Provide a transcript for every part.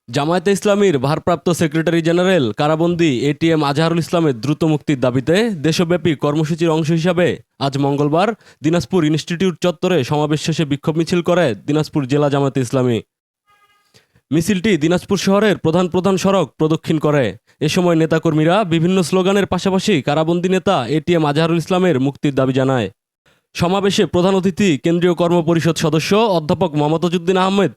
জামায়াতে ইসলামীর ভারপ্রাপ্ত secretary general কারাবন্দী ATM Azharul ইসলামের দ্রুত মুক্তির দাবিতে দেশব্যাপী কর্মসূচির অংশ হিসাবে আজ মঙ্গলবার দিনাজপুর ইনস্টিটিউট চত্বরে সমাবেশ শেষে বিক্ষোভ মিছিল করে দিনাজপুর জেলা জামায়াতে ইসলামী। মিছিলটি দিনাজপুর শহরের প্রধান প্রধান সড়ক প্রদক্ষিণ করে। এ সময় নেতাকর্মীরা বিভিন্ন স্লোগানের পাশাপাশি কারাবন্দী নেতা এটিএম আজহারুল ইসলামের মুক্তির দাবি জানায়। সমাবেশে প্রধান অতিথি কেন্দ্রীয় কর্মপরিষদ সদস্য অধ্যাপক মমতাজউদ্দিন আহমেদ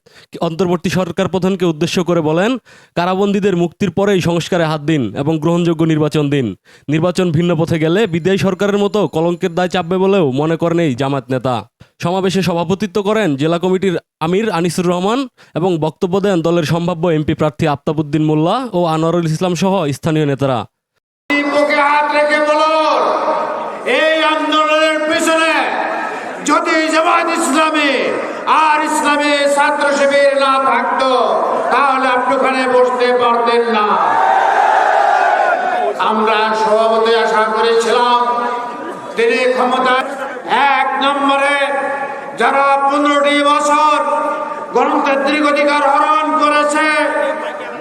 অন্তর্বর্তী সরকার প্রধানকে উদ্দেশ্য করে বলেন, কারাবন্দীদের মুক্তির পরেই সংস্কারে হাত দিন এবং গ্রহণযোগ্য নির্বাচন দিন। নির্বাচন ভিন্ন পথে গেলে বিদায়ী সরকারের মতো কলঙ্কের দায় চাপবে বলেও মনে করেন এই জামায়াত নেতা। সমাবেশে সভাপতিত্ব করেন জেলা কমিটির আমির আনিসুর রহমান এবং বক্তব্য দেন দলের সম্ভাব্য এমপি প্রার্থী আফতাবউদ্দিন মোল্লা ও আনোয়ারুল ইসলাম সহ স্থানীয় নেতারা। যদি জামায়াত ইসলামী আর ইসলামী ছাত্র শিবির না থাকতো তাহলে আপনি ওখানে বসতে পারতেন না। আমরা সভাপতি আশা করেছিলাম তিনি ক্ষমতায় এক নম্বরে যারা 15টি বছর গণতান্ত্রিক অধিকার হরণ করেছে,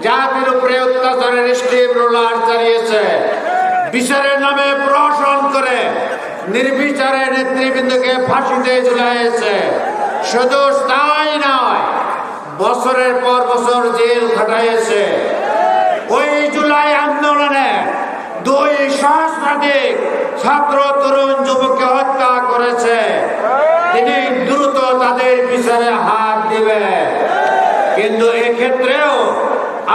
জাতির উপরে অত্যাচারের স্টিম রোলার চালিয়েছে, বিচারের নামে প্রহসন করে নির্বিচারে নেতৃবৃন্দকে ফাঁসিতে ঝুলাইছে, শুধু তাই নয় বছরের পর বছর জেল খাটাইছে। ওই জুলাই আন্দোলনে 2 সহস্রাধিক ছাত্র তরুণ যুবককে হত্যা করেছে। তিনি দ্রুত তাদের বিচারে হাত দিবে, কিন্তু এক্ষেত্রেও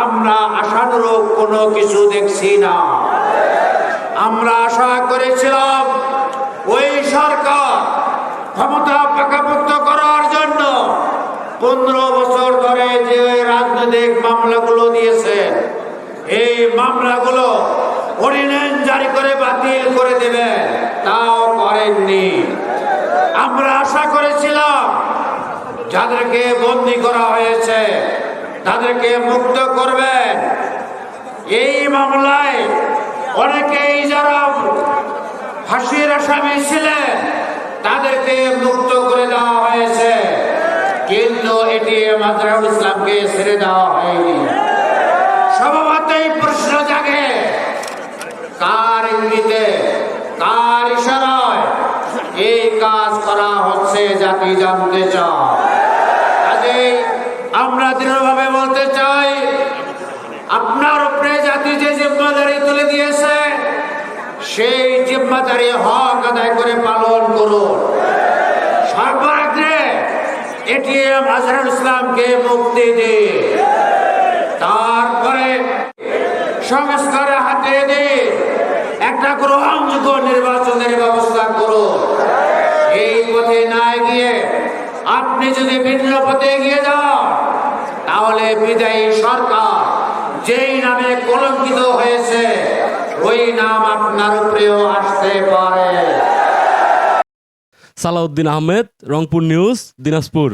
আমরা আশানুরূপ কোনো কিছু দেখছি না। আমরা আশা করেছিলাম ওই সরকার ক্ষমতা পাকাপোক্ত করার জন্য 15 বছর ধরে যে রাজনৈতিক মামলাগুলো দিয়েছে, এই মামলাগুলো অর্ডিন্যান্স জারি করে বাতিল করে দেবে, তাও করেননি। আমরা আশা করেছিলাম যাদেরকে বন্দী করা হয়েছে তাদেরকে মুক্ত করবেন। এই মামলায় অনেকেই যারা ফাঁসির আসামি ছিলেন তাদেরকে মুক্ত করে দেওয়া হয়েছে, কিন্তু এটিএম আজহারুল ইসলামকে ছেড়ে দেওয়া হয়নি। স্বভাবতই প্রশ্ন জাগে, কার ইঙ্গিতে কার ইশারায় এই কাজ করা হচ্ছে জাতি জানতে চায়। কাজেই আমরা দৃঢ়ভাবে বলতে চাই, আপনার উপরে জাতি যে জিম্মাদারি তুলে দিয়েছে সেই জিম্মাদারি হক আদায় করে পালন করুন। সর্বাগ্রে এটিএম আজহারুল ইসলামকে মুক্তি দিন, তারপরে সংস্কারে হাতে দিন, একটা গ্রহণযোগ্য নির্বাচনের ব্যবস্থা করুন। এই পথে না গিয়ে আপনি যদি ভিন্ন পথে এগিয়ে যান তাহলে বিদায়ী সরকার যেই নামে কলঙ্কিত হয়েছে ওই নাম আপনার উপরেও আসতে পারে। সালাউদ্দিন আহমেদ, রংপুর নিউজ, দিনাজপুর।